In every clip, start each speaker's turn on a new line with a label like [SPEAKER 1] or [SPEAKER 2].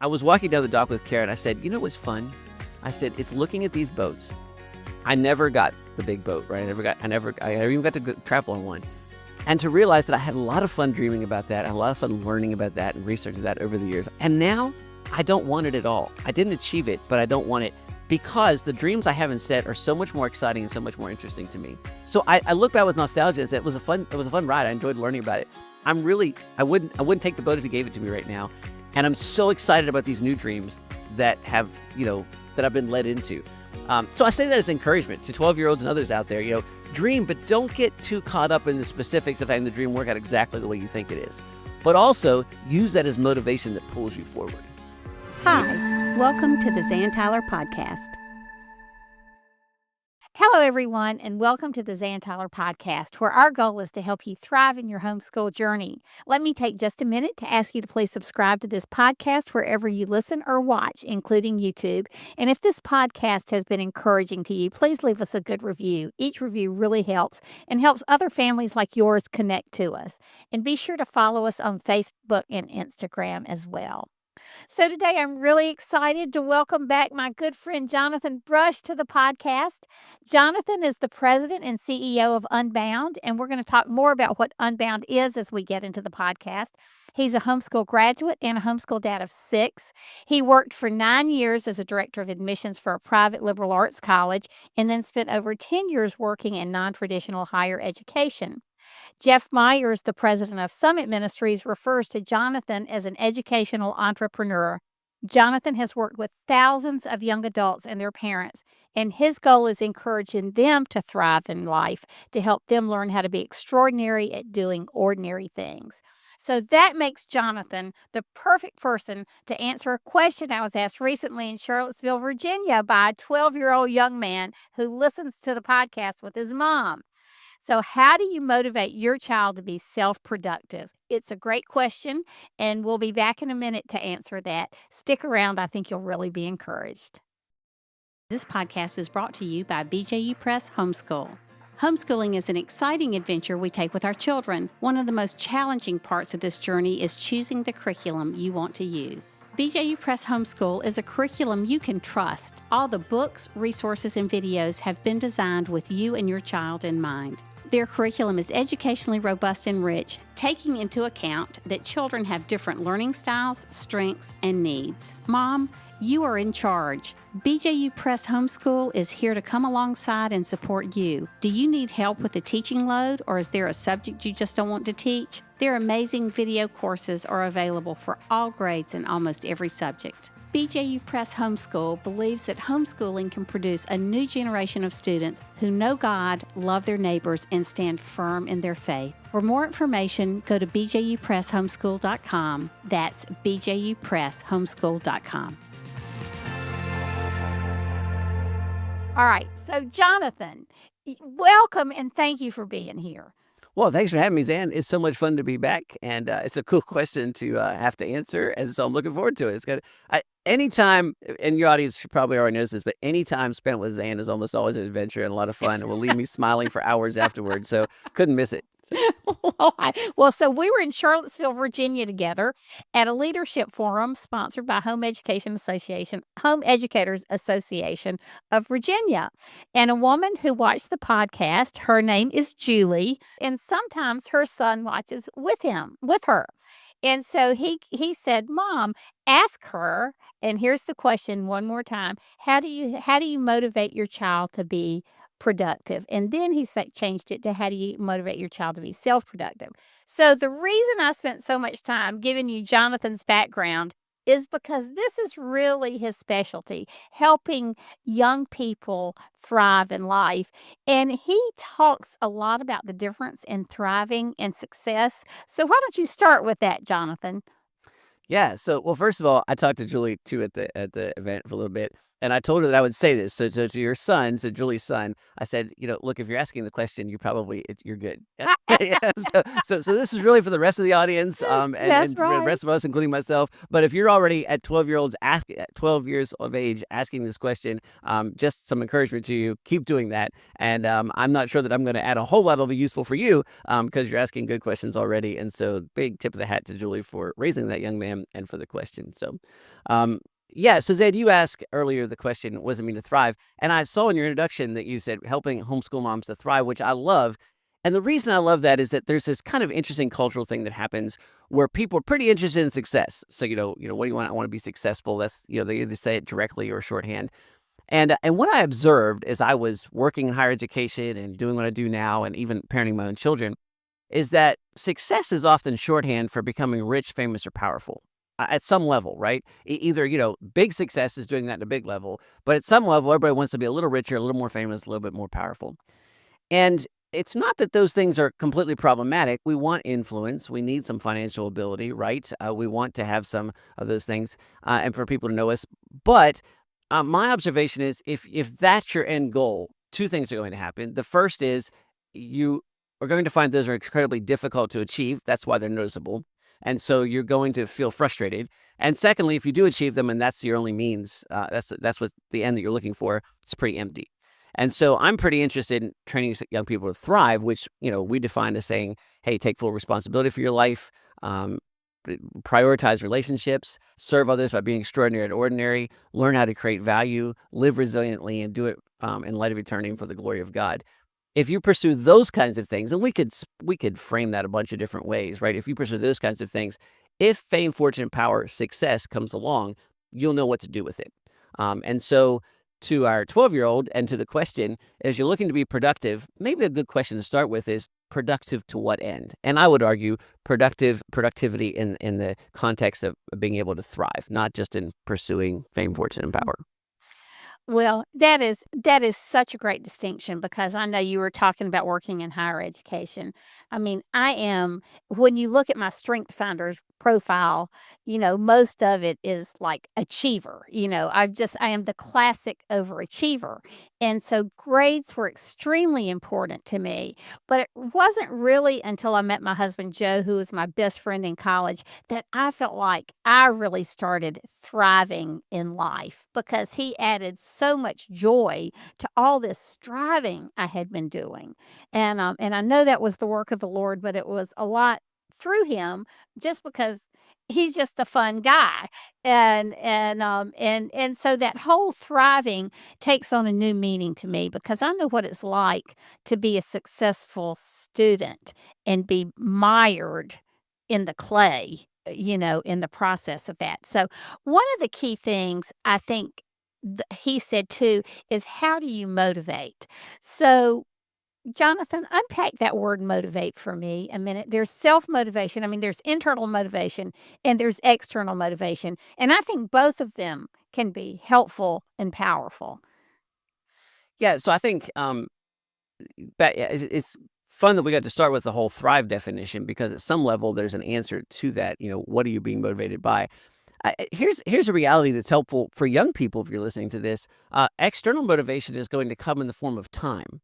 [SPEAKER 1] I was walking down the dock with Karen. I said, you know what's fun? I said, it's looking at these boats. I never got the big boat, right? I never even got to travel on one. And to realize that I had a lot of fun dreaming about that, and a lot of fun learning about that and researching that over the years. And now I don't want it at all. I didn't achieve it, but I don't want it because the dreams I haven't set are so much more exciting and so much more interesting to me. So I look back with nostalgia and say it was a fun ride. I enjoyed learning about it. I wouldn't take the boat if you gave it to me right now. And I'm so excited about these new dreams that have, that I've been led into. So I say that as encouragement to 12-year-olds and others out there, dream, but don't get too caught up in the specifics of having the dream work out exactly the way you think it is. But also use that as motivation that pulls you forward.
[SPEAKER 2] Hi, welcome to the Zan Tyler podcast. Hello, everyone, and welcome to the Zan Tyler podcast, where our goal is to help you thrive in your homeschool journey. Let me take just a minute to ask you to please subscribe to this podcast wherever you listen or watch, including YouTube. And if this podcast has been encouraging to you, please leave us a good review. Each review really helps and helps other families like yours connect to us. And be sure to follow us on Facebook and Instagram as well. So today I'm really excited to welcome back my good friend Jonathan Brush to the podcast. Jonathan is the president and CEO of Unbound, and we're going to talk more about what Unbound is as we get into the podcast. He's a homeschool graduate and a homeschool dad of 6. He worked for 9 years as a director of admissions for a private liberal arts college and then spent over 10 years working in non-traditional higher education. Jeff Myers, the president of Summit Ministries, refers to Jonathan as an educational entrepreneur. Jonathan has worked with thousands of young adults and their parents, and his goal is encouraging them to thrive in life, to help them learn how to be extraordinary at doing ordinary things. So that makes Jonathan the perfect person to answer a question I was asked recently in Charlottesville, Virginia, by a 12-year-old young man who listens to the podcast with his mom. So how do you motivate your child to be self-productive? It's a great question, and we'll be back in a minute to answer that. Stick around. I think you'll really be encouraged. This podcast is brought to you by BJU Press Homeschool. Homeschooling is an exciting adventure we take with our children. One of the most challenging parts of this journey is choosing the curriculum you want to use. BJU Press Homeschool is a curriculum you can trust. All the books, resources, and videos have been designed with you and your child in mind. Their curriculum is educationally robust and rich, taking into account that children have different learning styles, strengths, and needs. Mom, you are in charge. BJU Press Homeschool is here to come alongside and support you. Do you need help with the teaching load, or is there a subject you just don't want to teach? Their amazing video courses are available for all grades and almost every subject. BJU Press Homeschool believes that homeschooling can produce a new generation of students who know God, love their neighbors, and stand firm in their faith. For more information, go to bjupresshomeschool.com. That's bjupresshomeschool.com. All right, so Jonathan, welcome and thank you for being here.
[SPEAKER 1] Well, thanks for having me, Zan. It's so much fun to be back, and it's a cool question to have to answer, and so I'm looking forward to it. It's good. Anytime, and your audience should probably already knows this, but any time spent with Zan is almost always an adventure and a lot of fun, and will leave me smiling for hours afterwards, so couldn't miss it.
[SPEAKER 2] So we were in Charlottesville, Virginia together at a leadership forum sponsored by Home Educators Association of Virginia. And a woman who watched the podcast, her name is Julie, and sometimes her son watches with her. And so he said, Mom, ask her, and here's the question one more time, how do you motivate your child to be productive? And then he changed it to how do you motivate your child to be self-productive? So the reason I spent so much time giving you Jonathan's background is because this is really his specialty, helping young people thrive in life. And he talks a lot about the difference in thriving and success. So why don't you start with that, Jonathan?
[SPEAKER 1] Yeah. So, well, first of all, I talked to Julie too at the event for a little bit, And I told her that I would say this. So to your son, so Julie's son, I said, look, if you're asking the question, you're good. Yeah. So this is really for the rest of the audience,
[SPEAKER 2] That's
[SPEAKER 1] and for the
[SPEAKER 2] right.
[SPEAKER 1] rest of us, including myself. But if you're already at 12 years of age asking this question, just some encouragement to you. Keep doing that. And I'm not sure that I'm going to add a whole lot that'll be useful for you, because you're asking good questions already. And so big tip of the hat to Julie for raising that young man and for the question. So, yeah. So Zed, you asked earlier the question, what does it mean to thrive? And I saw in your introduction that you said helping homeschool moms to thrive, which I love. And the reason I love that is that there's this kind of interesting cultural thing that happens where people are pretty interested in success. So, what do you want? I want to be successful. That's, they either say it directly or shorthand. And what I observed as I was working in higher education and doing what I do now and even parenting my own children is that success is often shorthand for becoming rich, famous, or powerful at some level, right? Either, big success is doing that at a big level, but at some level, everybody wants to be a little richer, a little more famous, a little bit more powerful. And it's not that those things are completely problematic. We want influence. We need some financial ability, right? We want to have some of those things, and for people to know us. But my observation is if that's your end goal, two things are going to happen. The first is you are going to find those are incredibly difficult to achieve. That's why they're noticeable. And so you're going to feel frustrated. And secondly, if you do achieve them and that's your only means, that's what the end that you're looking for, it's pretty empty. And so I'm pretty interested in training young people to thrive, which, we define as saying, hey, take full responsibility for your life, prioritize relationships, serve others by being extraordinary and ordinary, learn how to create value, live resiliently, and do it in light of eternity for the glory of God. If you pursue those kinds of things, and we could frame that a bunch of different ways, right? If you pursue those kinds of things, if fame, fortune, power, success comes along, you'll know what to do with it. And so to our 12-year-old and to the question, as you're looking to be productive, maybe a good question to start with is productive to what end? And I would argue productivity in the context of being able to thrive, not just in pursuing fame, fortune, and power.
[SPEAKER 2] Well, that is such a great distinction because I know you were talking about working in higher education. I mean, I am when you look at my Strength Finders profile, most of it is like achiever. I am the classic overachiever. And so grades were extremely important to me. But it wasn't really until I met my husband Joe, who was my best friend in college, that I felt like I really started thriving in life because he added so much joy to all this striving I had been doing. And I know that was the work of the Lord, but it was a lot through him just because he's just a fun guy. And so that whole thriving takes on a new meaning to me because I know what it's like to be a successful student and be mired in the clay, in the process of that. So, one of the key things I think he said too is how do you motivate? So, Jonathan, unpack that word motivate for me a minute. There's self motivation. I mean, there's internal motivation and there's external motivation. And I think both of them can be helpful and powerful.
[SPEAKER 1] Yeah, so I think yeah, it's fun that we got to start with the whole thrive definition because at some level there's an answer to that. What are you being motivated by? Here's a reality that's helpful for young people if you're listening to this. External motivation is going to come in the form of time.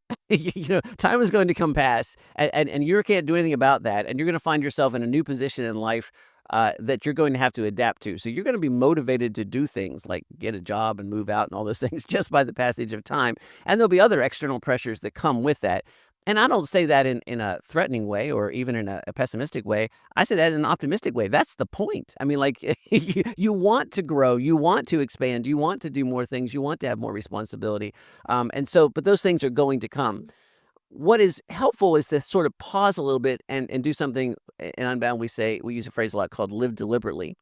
[SPEAKER 1] Time is going to come past, and you can't do anything about that. And you're going to find yourself in a new position in life that you're going to have to adapt to. So you're going to be motivated to do things like get a job and move out and all those things just by the passage of time. And there'll be other external pressures that come with that. And I don't say that in a threatening way or even in a pessimistic way. I say that in an optimistic way. That's the point. I mean, like you want to grow, you want to expand, you want to do more things, you want to have more responsibility. But those things are going to come. What is helpful is to sort of pause a little bit and do something in Unbound. We use a phrase a lot called live deliberately.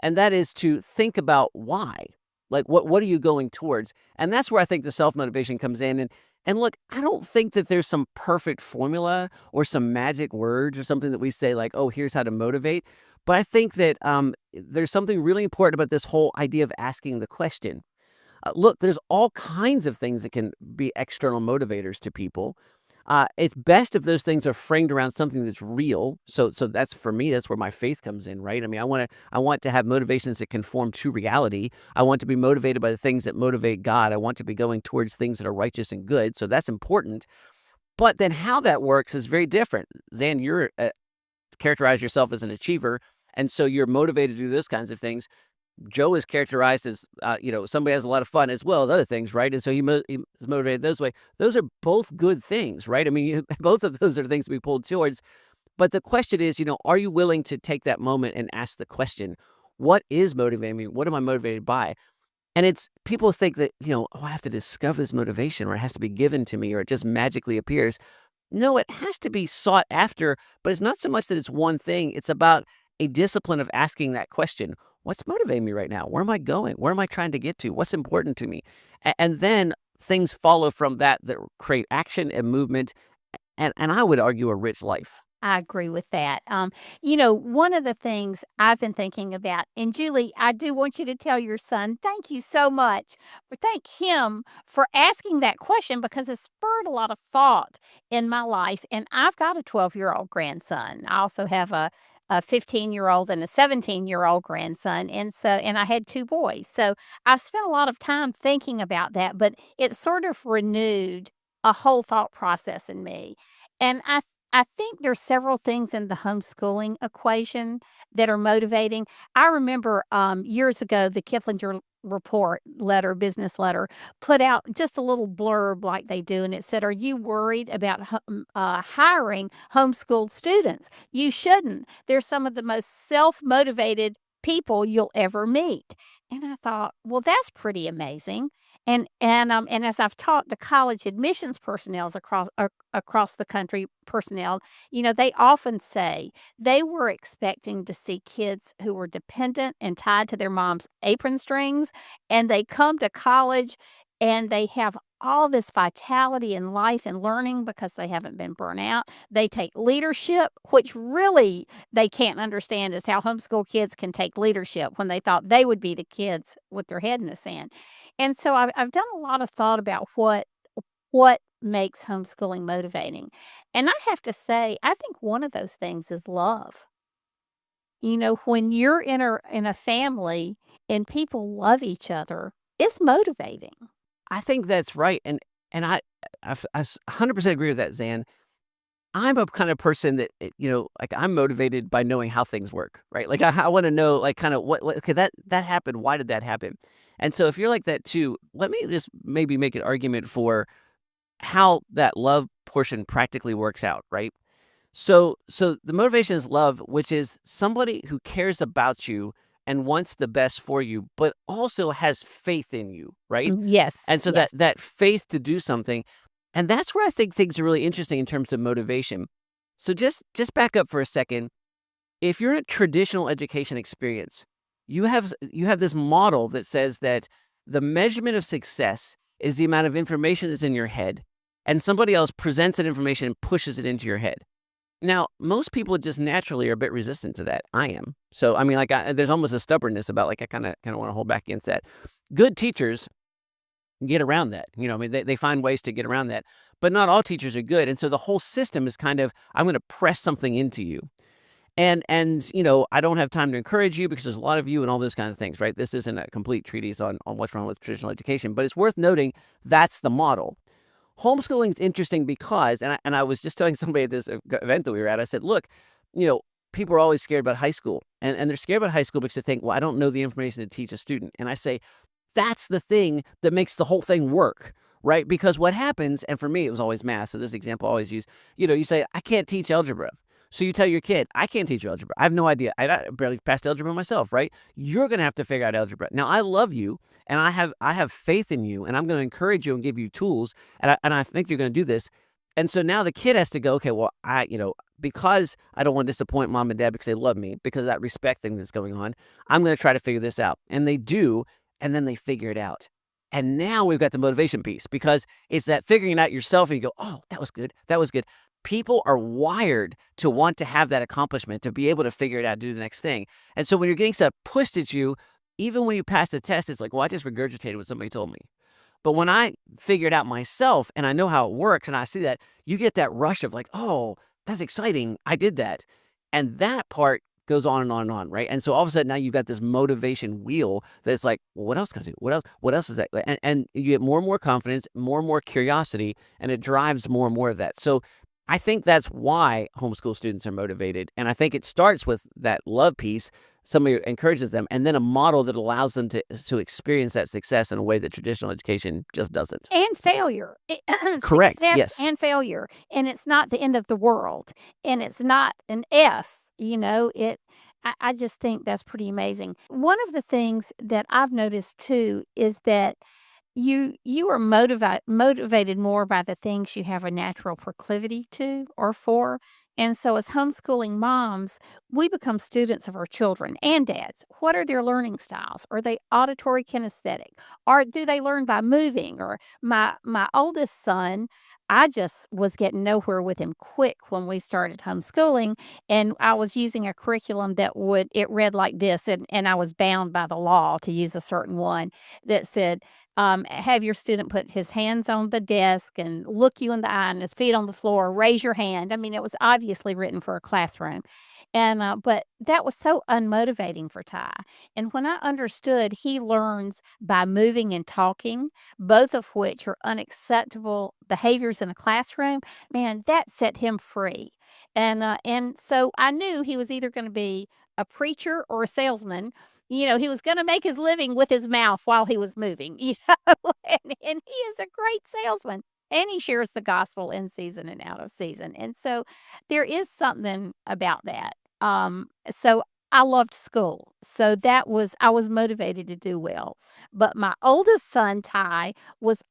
[SPEAKER 1] And that is to think about why. Like what are you going towards? And that's where I think the self-motivation comes in. And look, I don't think that there's some perfect formula or some magic words or something that we say like, oh, here's how to motivate. But I think that there's something really important about this whole idea of asking the question. Look, there's all kinds of things that can be external motivators to people. It's best if those things are framed around something that's real. So that's for me. That's where my faith comes in, right? I mean, I want to have motivations that conform to reality. I want to be motivated by the things that motivate God. I want to be going towards things that are righteous and good. So that's important. But then how that works is very different. Zan, you're characterize yourself as an achiever, and so you're motivated to do those kinds of things. Joe is characterized as, somebody has a lot of fun as well as other things, right? And so he is motivated those way. Those are both good things, right? I mean, both of those are things to be pulled towards. But the question is, are you willing to take that moment and ask the question, what is motivating me? What am I motivated by? And it's people think that, I have to discover this motivation or it has to be given to me or it just magically appears. No, it has to be sought after, but it's not so much that it's one thing. It's about a discipline of asking that question. What's motivating me right now? Where am I going? Where am I trying to get to? What's important to me? And then things follow from that create action and movement. And I would argue a rich life.
[SPEAKER 2] I agree with that. One of the things I've been thinking about, and Julie, I do want you to tell your son, thank you so much, but thank him for asking that question because it spurred a lot of thought in my life. And I've got a 12-year-old grandson. I also have a 15-year-old and a 17-year-old grandson. And I had two boys. So I've spent a lot of time thinking about that, but it sort of renewed a whole thought process in me. And I think there's several things in the homeschooling equation that are motivating. I remember, years ago, the Kiplinger report letter, business letter, put out just a little blurb like they do, and it said, "Are you worried about hiring homeschooled students? You shouldn't. They're some of the most self-motivated people you'll ever meet." And I thought, well, that's pretty amazing. And as I've talked to college admissions personnel across the country personnel, they often say they were expecting to see kids who were dependent and tied to their mom's apron strings, and they come to college and they have all this vitality in life and learning because they haven't been burnt out. They take leadership, which really they can't understand is how homeschool kids can take leadership when they thought they would be the kids with their head in the sand. And so I've done a lot of thought about what makes homeschooling motivating. And I have to say, I think one of those things is love. When you're in a family and people love each other, it's motivating.
[SPEAKER 1] I think that's right. And I 100% agree with that, Zan. I'm a kind of person that, like I'm motivated by knowing how things work, right? Like I want to know, like, kind of okay, that happened. Why did that happen? And so if you're like that too, let me just maybe make an argument for how that love portion practically works out, right? So the motivation is love, which is somebody who cares about you and wants the best for you, but also has faith in you, right?
[SPEAKER 2] Yes,
[SPEAKER 1] And so
[SPEAKER 2] yes.
[SPEAKER 1] that faith to do something, and that's where I think things are really interesting in terms of motivation. So just back up for a second. If you're in a traditional education experience, you have this model that says that the measurement of success is the amount of information that's in your head, and somebody else presents that information and pushes it into your head. Now, most people just naturally are a bit resistant to that. I am. So, I mean, like, there's almost a stubbornness about, like, I kind of want to hold back against that. Good teachers get around that. I mean, they find ways to get around that. But not all teachers are good. And so the whole system is kind of, I'm going to press something into you. And I don't have time to encourage you because there's a lot of you and all those kinds of things, right? This isn't a complete treatise on what's wrong with traditional education, but it's worth noting that's the model. Homeschooling is interesting because, and I was just telling somebody at this event that we were at, I said, look, people are always scared about high school, and they're scared about high school because they think, well, I don't know the information to teach a student. And I say, that's the thing that makes the whole thing work, right? Because what happens, and for me, it was always math. So this example I always use, you say, I can't teach algebra. So you tell your kid, I can't teach you algebra. I have no idea. I barely passed algebra myself, right? You're going to have to figure out algebra. Now, I love you, and I have faith in you, and I'm going to encourage you and give you tools, and I think you're going to do this. And so now the kid has to go, okay, well, because I don't want to disappoint mom and dad because they love me, because of that respect thing that's going on, I'm going to try to figure this out. And they do, and then they figure it out. And now we've got the motivation piece because it's that figuring it out yourself, and you go, oh, that was good. That was good. People are wired to want to have that accomplishment, to be able to figure it out, do the next thing. And so when you're getting stuff pushed at you, even when you pass the test, it's like, well, I just regurgitated what somebody told me. But when I figure it out myself and I know how it works and I see that, you get that rush of like, oh, that's exciting. I did that. And that part goes on and on and on, right? And so all of a sudden now you've got this motivation wheel that's like, well, what else can I do? What else? What else is that? And you get more and more confidence, more and more curiosity, and it drives more and more of that. So I think that's why homeschool students are motivated. And I think it starts with that love piece. Somebody encourages them, and then a model that allows them to experience that success in a way that traditional education just doesn't.
[SPEAKER 2] And failure.
[SPEAKER 1] Correct.
[SPEAKER 2] Success
[SPEAKER 1] Yes.
[SPEAKER 2] and failure, and it's not the end of the world, and it's not an F, I just think that's pretty amazing. One of the things that I've noticed too is that you are motivated more by the things you have a natural proclivity to or for. And so as homeschooling moms, we become students of our children and dads. What are their learning styles? Are they auditory kinesthetic? Or do they learn by moving? Or my oldest son, I just was getting nowhere with him quick when we started homeschooling. And I was using a curriculum it read like this, and I was bound by the law to use a certain one that said, have your student put his hands on the desk and look you in the eye and his feet on the floor, raise your hand. I mean, it was obviously written for a classroom. But that was so unmotivating for Ty. And when I understood he learns by moving and talking, both of which are unacceptable behaviors in a classroom, man, that set him free. And so I knew he was either going to be a preacher or a salesman. He was gonna make his living with his mouth while he was moving, and he is a great salesman, and he shares the gospel in season and out of season, and so there is something about that. So I loved school, so I was motivated to do well, but my oldest son, Ty, was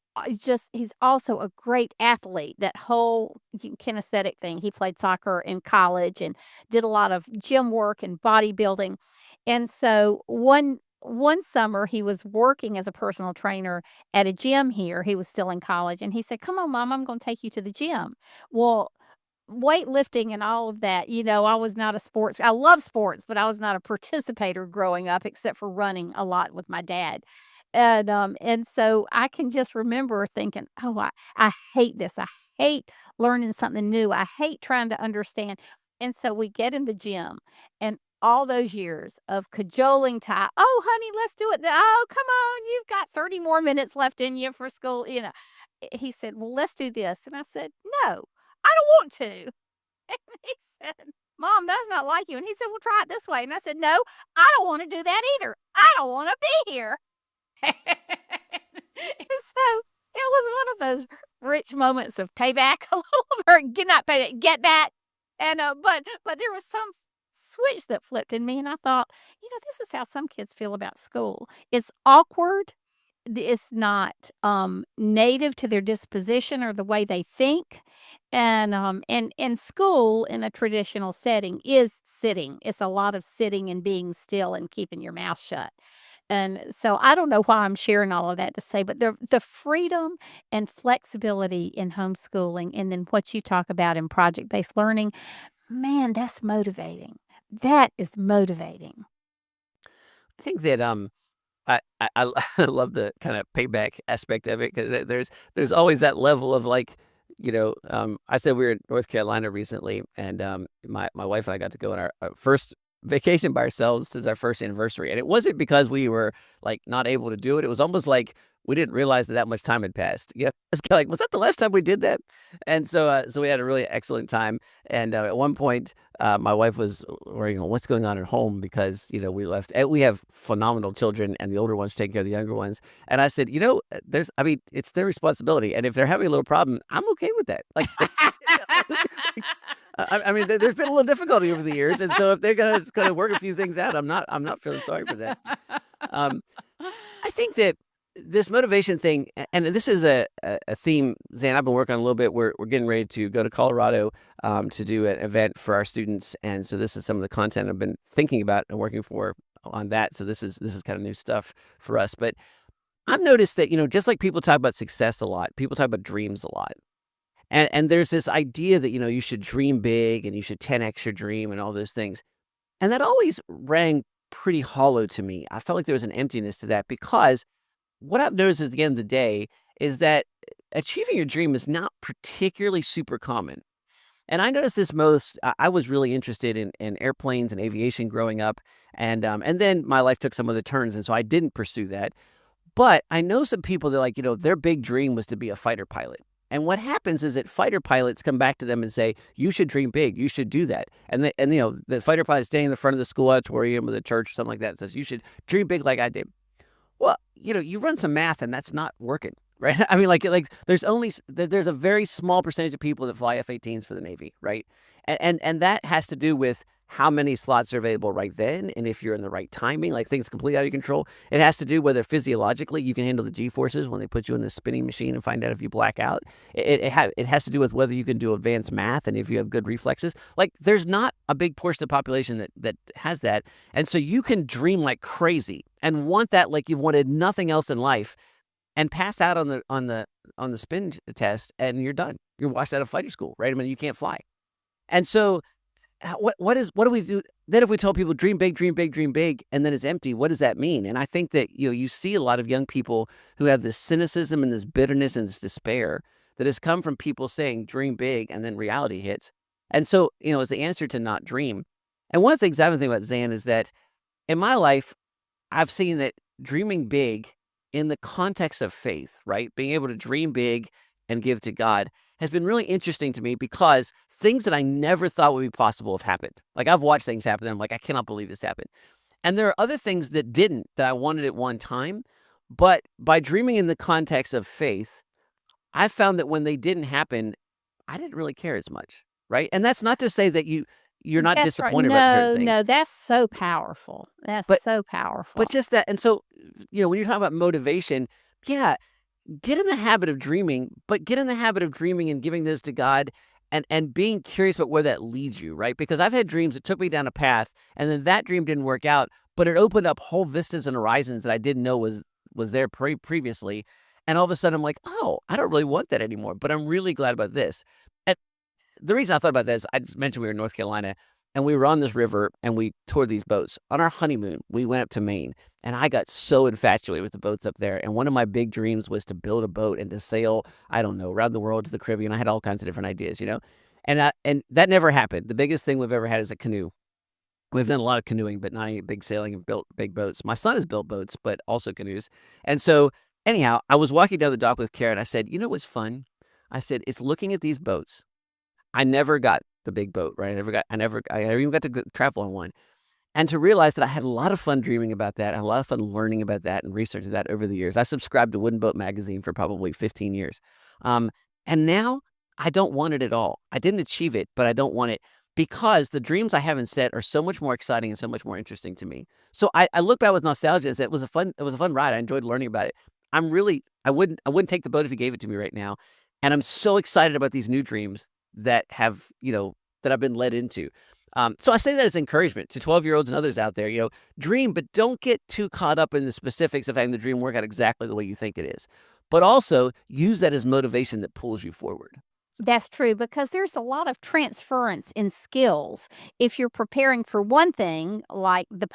[SPEAKER 2] he's also a great athlete, that whole kinesthetic thing. He played soccer in college and did a lot of gym work and bodybuilding. And so one summer he was working as a personal trainer at a gym here. He was still in college and he said, "Come on, mom, I'm going to take you to the gym." Well, weightlifting and all of that, I was not a sports I love sports, but I was not a participator growing up except for running a lot with my dad. And so I can just remember thinking, "Oh, I hate this. I hate learning something new. I hate trying to understand." And so we get in the gym, and all those years of cajoling Ty, "Oh, honey, let's do it. Oh, come on. You've got 30 more minutes left in you for school." He said, "Well, let's do this." And I said, "No, I don't want to." And he said, "Mom, that's not like you." And he said, "Well, try it this way." And I said, "No, I don't want to do that either. I don't want to be here." And so it was one of those rich moments of payback, a little, or get not payback, get back. But there was some switch that flipped in me, and I thought, this is how some kids feel about school. It's awkward. It's not native to their disposition or the way they think. And school in a traditional setting is sitting. It's a lot of sitting and being still and keeping your mouth shut. And so I don't know why I'm sharing all of that to say, but the freedom and flexibility in homeschooling, and then what you talk about in project-based learning, man, that's motivating. That is motivating.
[SPEAKER 1] I think that I love the kind of payback aspect of it because there's always that level of like, I said we were in North Carolina recently, and my wife and I got to go on our first vacation by ourselves. This is our first anniversary, and it wasn't because we were like not able to do it. It was almost like we didn't realize that much time had passed. Yeah, it's kinda like, was that the last time we did that? And so we had a really excellent time. And at one point, my wife was worrying on what's going on at home because we left. And we have phenomenal children, and the older ones taking care of the younger ones. And I said, I mean, it's their responsibility, and if they're having a little problem, I'm okay with that. Like, I mean, there's been a little difficulty over the years, and so if they're gonna work a few things out, I'm not feeling sorry for that. Um, I think that this motivation thing, and this is a theme, Zan, I've been working on a little bit. We're getting ready to go to Colorado to do an event for our students, and so this is some of the content I've been thinking about and working for on that. So this is kind of new stuff for us. But I've noticed that just like people talk about success a lot, people talk about dreams a lot. And there's this idea that, you should dream big and you should 10x your dream and all those things. And that always rang pretty hollow to me. I felt like there was an emptiness to that because what I've noticed at the end of the day is that achieving your dream is not particularly super common. And I noticed this most. I was really interested in airplanes and aviation growing up, and then my life took some other turns, and so I didn't pursue that. But I know some people that like, their big dream was to be a fighter pilot. And what happens is that fighter pilots come back to them and say, "You should dream big. You should do that." And the fighter pilot standing in the front of the school auditorium or the church or something like that says, "You should dream big like I did." Well, you run some math and that's not working, right? I mean, like there's a very small percentage of people that fly F-18s for the Navy, right? And that has to do with how many slots are available right then, and if you're in the right timing, like things completely out of your control. It has to do whether physiologically you can handle the G forces when they put you in the spinning machine and find out if you black out. It has to do with whether you can do advanced math and if you have good reflexes. Like there's not a big portion of the population that has that, and so you can dream like crazy and want that like you've wanted nothing else in life, and pass out on the spin test, and you're done. You're washed out of fighter school, right? I mean, you can't fly. And so, what do we do then if we told people dream big, dream big, dream big, and then it's empty? What does that mean? And I think that you see a lot of young people who have this cynicism and this bitterness and this despair that has come from people saying dream big, and then reality hits. And so, as the answer to not dream. And one of the things I've been thinking about, Zan, is that in my life, I've seen that dreaming big in the context of faith, right? Being able to dream big and give to God has been really interesting to me because things that I never thought would be possible have happened. Like I've watched things happen and I'm like, I cannot believe this happened. And there are other things that didn't that I wanted at one time. But by dreaming in the context of faith, I found that when they didn't happen, I didn't really care as much, right? And that's not to say that you're not
[SPEAKER 2] That's right.
[SPEAKER 1] disappointed about certain
[SPEAKER 2] No,
[SPEAKER 1] things,
[SPEAKER 2] no, that's so powerful. That's
[SPEAKER 1] but
[SPEAKER 2] so powerful.
[SPEAKER 1] but just that. And so, when you're talking about motivation, yeah, get in the habit of dreaming, but get in the habit of dreaming and giving this to God, and being curious about where that leads you, right? Because I've had dreams that took me down a path, and then that dream didn't work out, but it opened up whole vistas and horizons that I didn't know was there previously. And all of a sudden I'm like, "Oh, I don't really want that anymore, but I'm really glad about this." And the reason I thought about this, I just mentioned we were in North Carolina, and we were on this river and we toured these boats. On our honeymoon, we went up to Maine, and I got so infatuated with the boats up there. And one of my big dreams was to build a boat and to sail, I don't know, around the world to the Caribbean. I had all kinds of different ideas. And that never happened. The biggest thing we've ever had is a canoe. We've done a lot of canoeing, but not any big sailing and built big boats. My son has built boats, but also canoes. And so, anyhow, I was walking down the dock with Karen. I said, "You know what's fun?" I said, "It's looking at these boats." I never got the big boat, right? I never even got to travel on one. And to realize that I had a lot of fun dreaming about that, I had a lot of fun learning about that and researching that over the years. I subscribed to Wooden Boat magazine for probably 15 years. Um, and now I don't want it at all. I didn't achieve it, but I don't want it because the dreams I haven't set are so much more exciting and so much more interesting to me. So I look back with nostalgia and say it was a fun ride. I enjoyed learning about it. I wouldn't take the boat if you gave it to me right now. And I'm so excited about these new dreams that I've been led into. So I say that as encouragement to 12-year-olds and others out there, dream, but don't get too caught up in the specifics of having the dream work out exactly the way you think it is. But also use that as motivation that pulls you forward.
[SPEAKER 2] That's true because there's a lot of transference in skills. If you're preparing for one thing, like the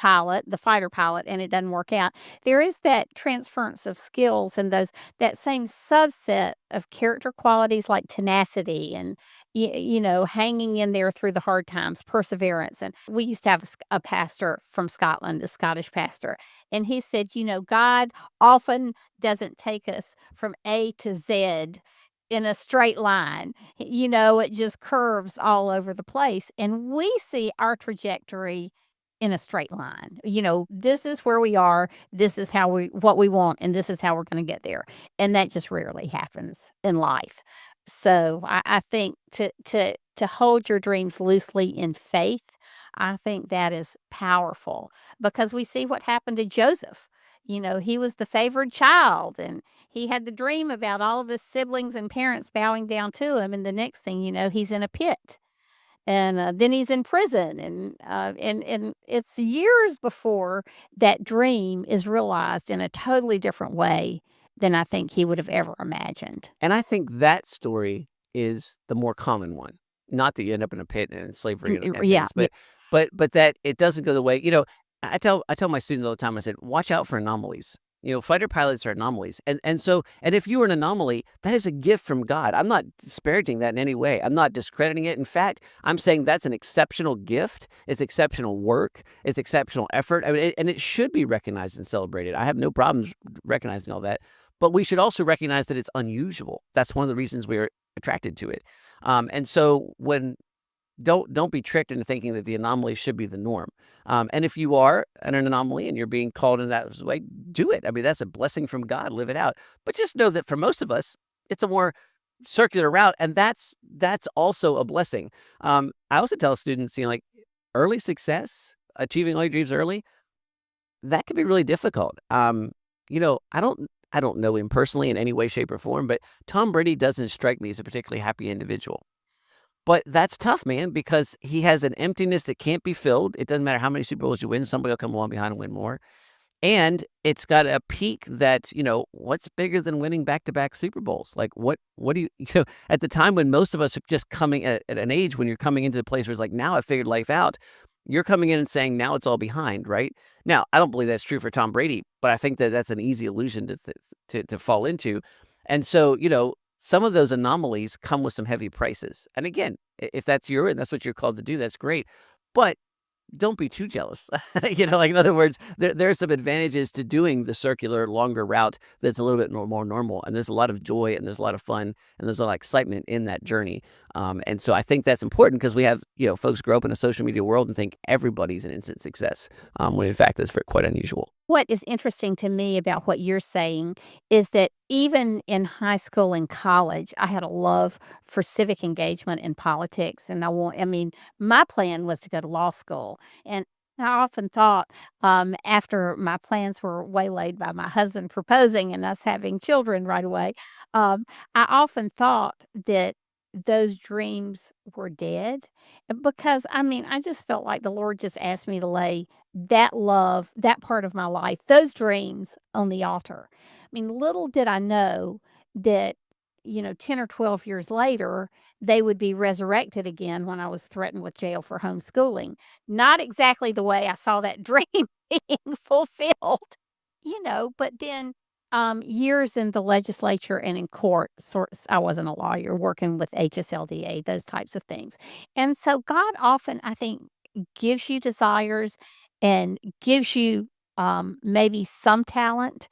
[SPEAKER 2] fighter pilot, and it doesn't work out, there is that transference of skills and that same subset of character qualities like tenacity and hanging in there through the hard times, perseverance. And we used to have a pastor from Scotland, a Scottish pastor, and he said, God often doesn't take us from A to Z in a straight line. It just curves all over the place. And we see our trajectory in a straight line. This is where we are, this is what we want, and this is how we're going to get there. And that just rarely happens in life. So I think to hold your dreams loosely in faith, I think that is powerful because we see what happened to Joseph. He was the favored child and he had the dream about all of his siblings and parents bowing down to him. And the next thing you know, he's in a pit. And then he's in prison, and it's years before that dream is realized in a totally different way than I think he would have ever imagined.
[SPEAKER 1] And I think that story is the more common one. Not that you end up in a pit and in slavery and
[SPEAKER 2] Yeah,
[SPEAKER 1] things,
[SPEAKER 2] yeah,
[SPEAKER 1] but that it doesn't go the way. I tell my students all the time. I said, watch out for anomalies. Fighter pilots are anomalies. And if you were an anomaly, that is a gift from God. I'm not disparaging that in any way. I'm not discrediting it. In fact, I'm saying that's an exceptional gift. It's exceptional work. It's exceptional effort. I mean, and it should be recognized and celebrated. I have no problems recognizing all that. But we should also recognize that it's unusual. That's one of the reasons we're attracted to it. And so when don't be tricked into thinking that the anomaly should be the norm. And if you are an anomaly and you're being called in that way, do it. I mean, that's a blessing from God. Live it out. But just know that for most of us, it's a more circular route, and that's also a blessing. I also tell students, like early success, achieving all your dreams early, that can be really difficult. I don't know him personally in any way, shape, or form, but Tom Brady doesn't strike me as a particularly happy individual. But that's tough, man, because he has an emptiness that can't be filled. It doesn't matter how many Super Bowls you win, somebody will come along behind and win more. And it's got a peak that, what's bigger than winning back-to-back Super Bowls? Like, what do at the time when most of us are just coming at an age when you're coming into the place where it's like, now I figured life out, you're coming in and saying, now it's all behind, right? Now, I don't believe that's true for Tom Brady, but I think that that's an easy illusion to fall into. And so, some of those anomalies come with some heavy prices. And again, if that's and that's what you're called to do, that's great. But don't be too jealous. Like in other words, there are some advantages to doing the circular, longer route that's a little bit more normal. And there's a lot of joy and there's a lot of fun and there's a lot of excitement in that journey. And so I think that's important because we have, folks grow up in a social media world and think everybody's an instant success, when in fact that's quite unusual.
[SPEAKER 2] What is interesting to me about what you're saying is that even in high school and college, I had a love for civic engagement in politics. And my plan was to go to law school. And I often thought, after my plans were waylaid by my husband proposing and us having children right away, I often thought that those dreams were dead because I just felt like the Lord just asked me to lay that love, that part of my life, those dreams on the altar. Little did I know that, 10 or 12 years later, they would be resurrected again when I was threatened with jail for homeschooling. Not exactly the way I saw that dream being fulfilled, but then years in the legislature and in court, I wasn't a lawyer, working with HSLDA, those types of things. And so God often, I think, gives you desires and gives you maybe some talent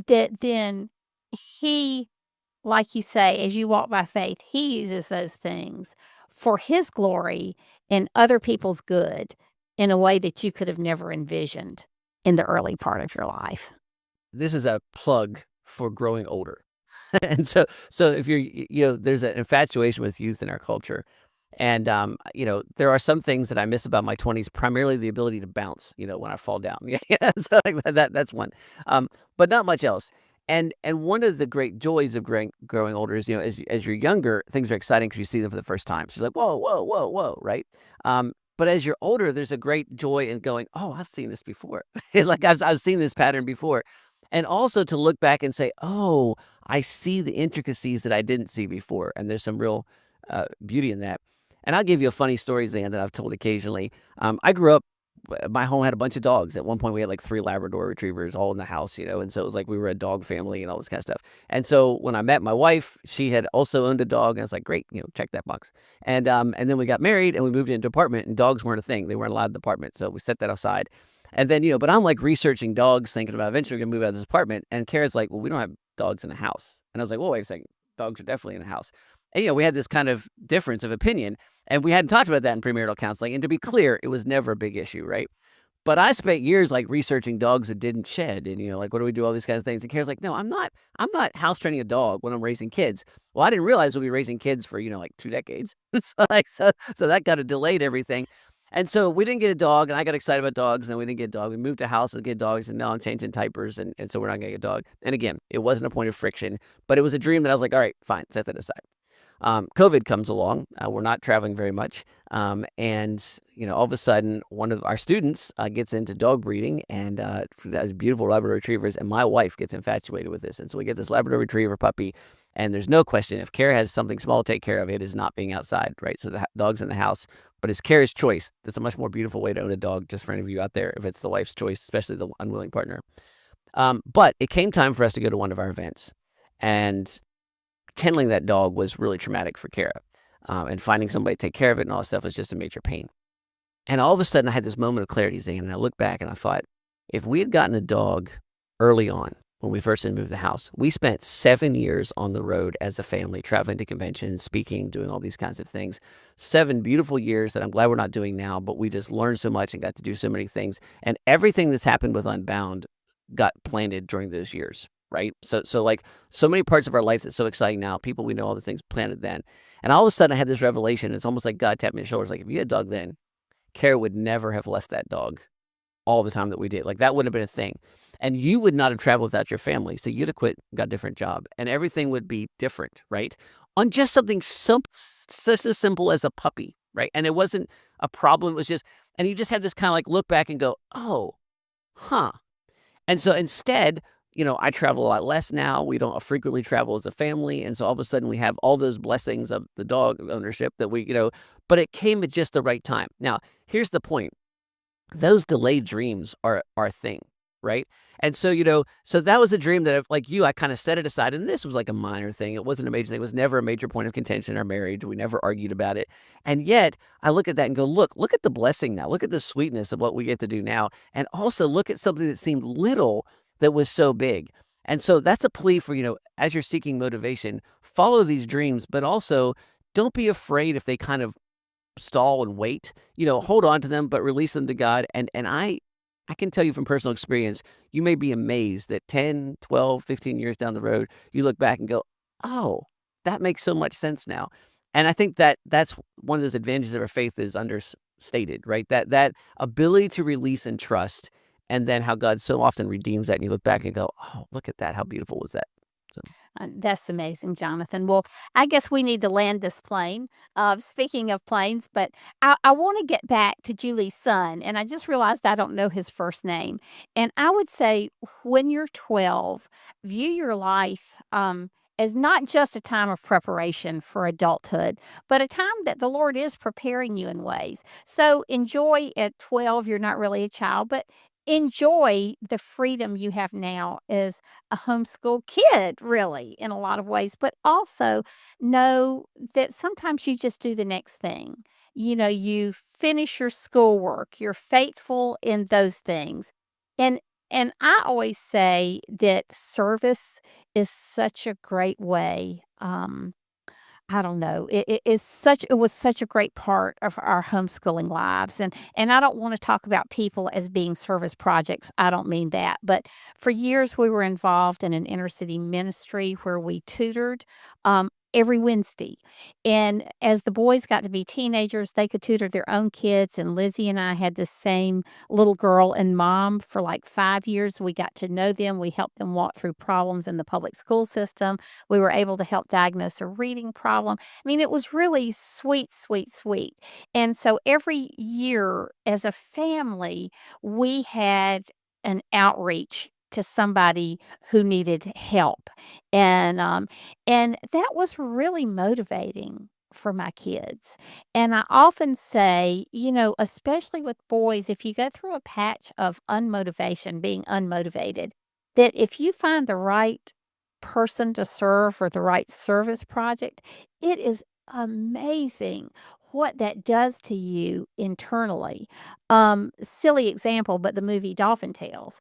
[SPEAKER 2] that then he, like you say, as you walk by faith, he uses those things for his glory and other people's good in a way that you could have never envisioned in the early part of your life.
[SPEAKER 1] This is a plug for growing older. And so if there's an infatuation with youth in our culture. And, there are some things that I miss about my 20s, primarily the ability to bounce, when I fall down. Yeah, so like that's one. But not much else. And one of the great joys of growing older is, as you're younger, things are exciting because you see them for the first time. So it's like, whoa, whoa, whoa, whoa, right? But as you're older, there's a great joy in going, oh, I've seen this before. Like I've seen this pattern before. And also to look back and say, oh, I see the intricacies that I didn't see before. And there's some real beauty in that. And I'll give you a funny story, Zan, that I've told occasionally. I grew up, my home had a bunch of dogs. At one point, we had like 3 Labrador retrievers all in the house, and so it was like we were a dog family and all this kind of stuff. And so when I met my wife, she had also owned a dog. And I was like, great, check that box. And then we got married and we moved into an apartment and dogs weren't a thing. They weren't allowed in the apartment. So we set that aside. And then, but I'm like researching dogs, thinking about eventually we're going to move out of this apartment. And Kara's like, well, we don't have dogs in the house. And I was like, well, wait a second. Dogs are definitely in the house. And, we had this kind of difference of opinion. And we hadn't talked about that in premarital counseling. And to be clear, it was never a big issue, right? But I spent years like researching dogs that didn't shed and, like, what do we do? All these kinds of things. And Kara's like, no, I'm not house training a dog when I'm raising kids. Well, I didn't realize we'll be raising kids for, like 2 decades. So that kind of delayed everything. And so we didn't get a dog and I got excited about dogs and then we didn't get a dog. We moved to a house to get dogs and now I'm changing diapers and so we're not going to get a dog. And again, it wasn't a point of friction, but it was a dream that I was like, all right, fine, set that aside. COVID comes along. We're not traveling very much. And, all of a sudden, one of our students gets into dog breeding and has beautiful Labrador retrievers. And my wife gets infatuated with this. And so we get this Labrador retriever puppy. And there's no question, if Kara has something small to take care of, it is not being outside, right? So the dog's in the house. But it's Kara's choice. That's a much more beautiful way to own a dog, just for any of you out there, if it's the wife's choice, especially the unwilling partner. But it came time for us to go to one of our events, and kennelling that dog was really traumatic for Kara. And finding somebody to take care of it and all that stuff was just a major pain. And all of a sudden, I had this moment of clarity, Zane, and I looked back and I thought, if we had gotten a dog early on when we first moved the house, we spent 7 years on the road as a family, traveling to conventions, speaking, doing all these kinds of things. 7 beautiful years that I'm glad we're not doing now, but we just learned so much and got to do so many things. And everything that's happened with Unbound got planted during those years, right? So like so many parts of our life that's so exciting now, people we know, all the things planted then. And all of a sudden I had this revelation. It's almost like God tapped me on the shoulders, like, if you had a dog then, Kara would never have left that dog all the time that we did. Like, that wouldn't have been a thing. And you would not have traveled without your family. So you'd have quit, got a different job, and everything would be different, right? On just something just as simple as a puppy, right? And it wasn't a problem. It was just, and you just had this kind of like look back and go, oh, huh. And so instead, I travel a lot less now. We don't frequently travel as a family. And so all of a sudden we have all those blessings of the dog ownership that but it came at just the right time. Now, here's the point. Those delayed dreams are our thing, right? And so, so that was a dream that, like you, I kind of set it aside. And this was like a minor thing. It wasn't a major thing. It was never a major point of contention in our marriage. We never argued about it. And yet I look at that and go, look at the blessing now. Look at the sweetness of what we get to do now. And also look at something that seemed little that was so big. And so that's a plea for, as you're seeking motivation, follow these dreams, but also don't be afraid if they kind of stall and wait, hold on to them, but release them to God. And I can tell you from personal experience, you may be amazed that 10, 12, 15 years down the road, you look back and go, oh, that makes so much sense now. And I think that that's one of those advantages of our faith that is understated, right? That ability to release and trust, and then how God so often redeems that. And you look back and go, oh, look at that. How beautiful was that? So.
[SPEAKER 2] That's amazing, Jonathan. Well, I guess we need to land this plane. Speaking of planes, but I want to get back to Julie's son, and I just realized I don't know his first name. And I would say, when you're 12, view your life as not just a time of preparation for adulthood, but a time that the Lord is preparing you in ways. So enjoy at 12. You're not really a child, but enjoy the freedom you have now as a homeschool kid, really, in a lot of ways, but also know that sometimes you just do the next thing. You finish your schoolwork, you're faithful in those things. And and I always say that service is such a great way. I don't know. It was such a great part of our homeschooling lives. And I don't want to talk about people as being service projects. I don't mean that. But for years we were involved in an inner city ministry where we tutored every Wednesday. And as the boys got to be teenagers, they could tutor their own kids. And Lizzie and I had the same little girl and mom for like 5 years. We got to know them. We helped them walk through problems in the public school system. We were able to help diagnose a reading problem. I mean, it was really sweet, sweet, sweet. And so every year as a family, we had an outreach to somebody who needed help. And and that was really motivating for my kids. And I often say, especially with boys, if you go through a patch of unmotivation, being unmotivated, that if you find the right person to serve or the right service project, it is amazing what that does to you internally. Silly example, but the movie Dolphin Tales,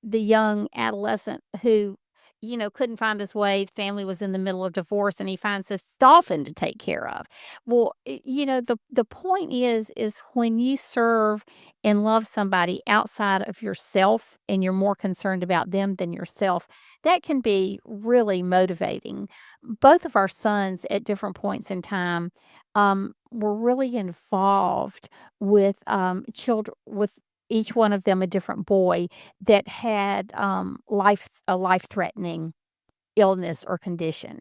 [SPEAKER 2] the young adolescent who couldn't find his way. The family was in the middle of divorce, and he finds this dolphin to take care of. Well, the point is when you serve and love somebody outside of yourself, and you're more concerned about them than yourself, that can be really motivating. Both of our sons at different points in time were really involved with children with each one of them a different boy that had a life-threatening illness or condition,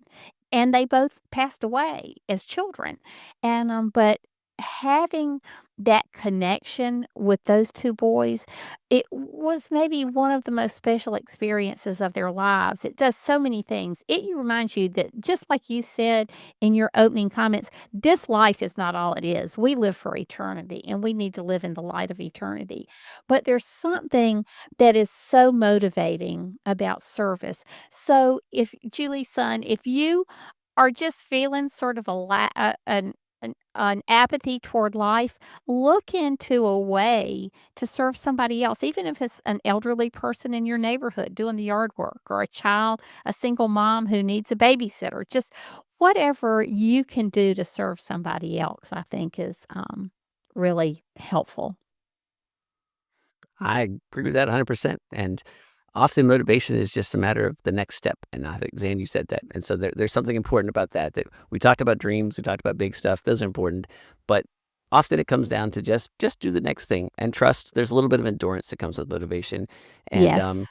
[SPEAKER 2] and they both passed away as children. And but having that connection with those 2 boys, it was maybe one of the most special experiences of their lives. It does so many things. It reminds you that just like you said in your opening comments, this life is not all it is. We live for eternity, and we need to live in the light of eternity. But there's something that is so motivating about service. So if Julie's son, if you are just feeling sort of a an apathy toward life, look into a way to serve somebody else, even if it's an elderly person in your neighborhood doing the yard work, or a child, a single mom who needs a babysitter. Just whatever you can do to serve somebody else, I think is really helpful.
[SPEAKER 1] I agree with that 100%. And often motivation is just a matter of the next step. And I think, Zan, you said that. And so there's something important about that, that we talked about dreams, we talked about big stuff. Those are important. But often it comes down to just do the next thing and trust. There's a little bit of endurance that comes with motivation. And,
[SPEAKER 2] Yes.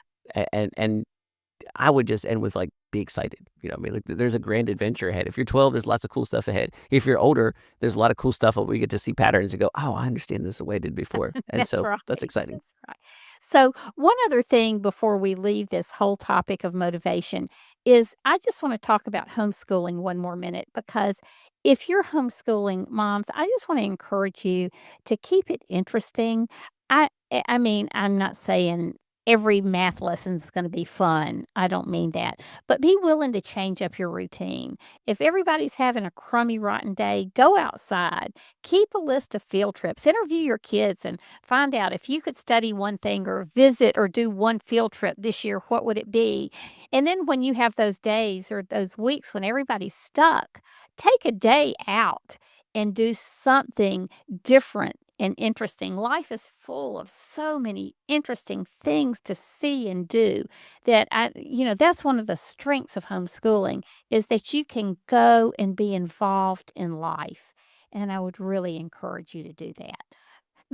[SPEAKER 1] and I would just end with, like, be excited, I mean, like, there's a grand adventure ahead. If you're 12, there's lots of cool stuff ahead. If you're older, there's a lot of cool stuff where we get to see patterns and go, "Oh, I understand this the way I did before." And
[SPEAKER 2] That's
[SPEAKER 1] so
[SPEAKER 2] right.
[SPEAKER 1] that's exciting.
[SPEAKER 2] That's right. So, one other thing before we leave this whole topic of motivation is I just want to talk about homeschooling one more minute, because if you're homeschooling moms, I just want to encourage you to keep it interesting. I mean, I'm not saying every math lesson is going to be fun. I don't mean that. But be willing to change up your routine. If everybody's having a crummy rotten day, go outside. Keep a list of field trips. Interview your kids and find out if you could study one thing or visit or do one field trip this year, what would it be? And then when you have those days or those weeks when everybody's stuck, take a day out and do something different and interesting. Life is full of so many interesting things to see and do that that's one of the strengths of homeschooling, is that you can go and be involved in life. And I would really encourage you to do that.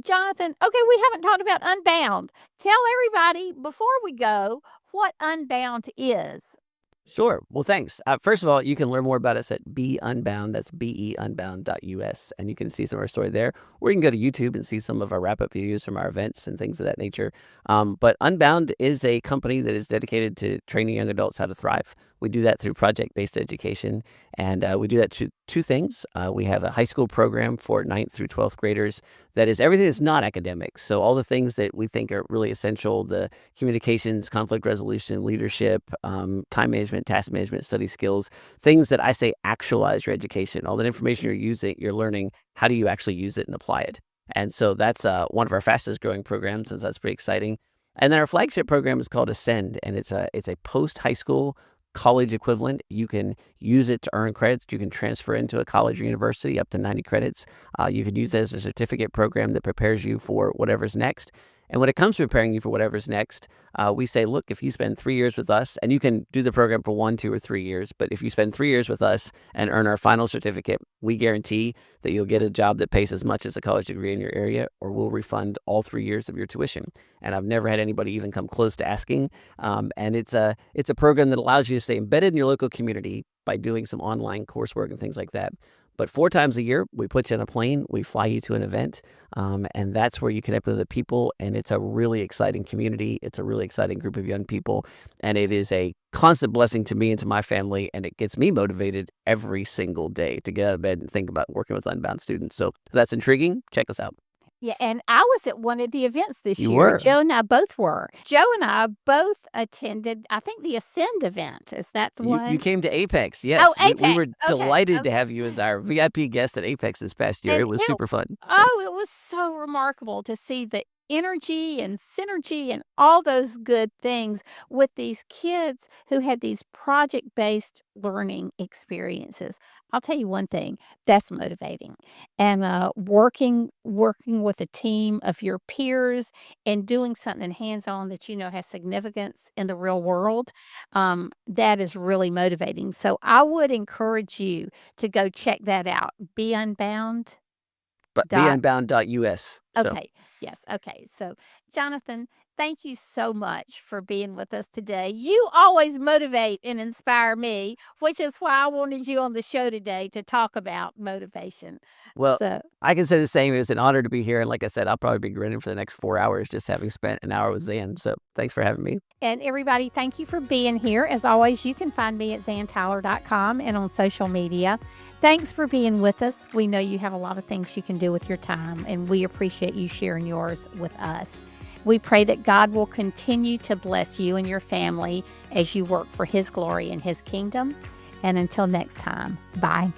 [SPEAKER 2] Jonathan, okay, we haven't talked about Unbound. Tell everybody before we go what Unbound is.
[SPEAKER 1] Sure. Well, thanks. First of all, you can learn more about us at Be Unbound. That's beunbound.us. And you can see some of our story there. Or you can go to YouTube and see some of our wrap up videos from our events and things of that nature. But Unbound is a company that is dedicated to training young adults how to thrive. We do that through project based education. And we do that through two things. We have a high school program for 9th through 12th graders that is everything that's not academic. So, all the things that we think are really essential, the communications, conflict resolution, leadership, time management, task management, study skills, things that I say actualize your education. All that information you're learning, how do you actually use it and apply it? And so that's one of our fastest growing programs, and that's pretty exciting. And then our flagship program is called Ascend, and it's a post high school college equivalent. You can use it to earn credits. You can transfer into a college or university up to 90 credits. You can use it as a certificate program that prepares you for whatever's next. And when it comes to preparing you for whatever's next, we say, look, if you spend 3 years with us, and you can do the program for 1, 2, or 3 years, but if you spend 3 years with us and earn our final certificate, we guarantee that you'll get a job that pays as much as a college degree in your area, or we'll refund all 3 years of your tuition. And I've never had anybody even come close to asking. And it's a program that allows you to stay embedded in your local community by doing some online coursework and things like that. But 4 times a year, we put you on a plane, we fly you to an event, and that's where you connect with the people. And it's a really exciting community. It's a really exciting group of young people. And it is a constant blessing to me and to my family. And it gets me motivated every single day to get out of bed and think about working with Unbound students. So if that's intriguing, check us out.
[SPEAKER 2] Yeah, and I was at one of the events this
[SPEAKER 1] You
[SPEAKER 2] year.
[SPEAKER 1] were.
[SPEAKER 2] Joe and I both were. Joe and I both attended, I think, the Ascend event. Is that the
[SPEAKER 1] You
[SPEAKER 2] one?
[SPEAKER 1] came to Apex,
[SPEAKER 2] Oh,
[SPEAKER 1] yes. We
[SPEAKER 2] Apex.
[SPEAKER 1] were
[SPEAKER 2] Okay,
[SPEAKER 1] delighted to
[SPEAKER 2] okay.
[SPEAKER 1] have you as our VIP guest at Apex this past year.
[SPEAKER 2] And
[SPEAKER 1] It was
[SPEAKER 2] it
[SPEAKER 1] super fun. So
[SPEAKER 2] Oh, it was so remarkable to see the energy and synergy and all those good things with these kids who had these project-based learning experiences. I'll tell you one thing, that's motivating. And, working with a team of your peers and doing something hands-on that you know has significance in the real world, that is really motivating. So I would encourage you to go check that out. Be Unbound.
[SPEAKER 1] but
[SPEAKER 2] Dot
[SPEAKER 1] beunbound.us. So
[SPEAKER 2] Okay. Yes. Okay. So, Jonathan, thank you so much for being with us today. You always motivate and inspire me, which is why I wanted you on the show today to talk about motivation.
[SPEAKER 1] Well,
[SPEAKER 2] So,
[SPEAKER 1] I can say the same. It was an honor to be here. And like I said, I'll probably be grinning for the next 4 hours just having spent an hour with Zan. So thanks for having me.
[SPEAKER 2] and everybody, thank you for being here. As always, you can find me at zantyler.com and on social media. Thanks for being with us. We know you have a lot of things you can do with your time, and we appreciate you sharing yours with us. We pray that God will continue to bless you and your family as you work for His glory and His kingdom. And until next time, bye.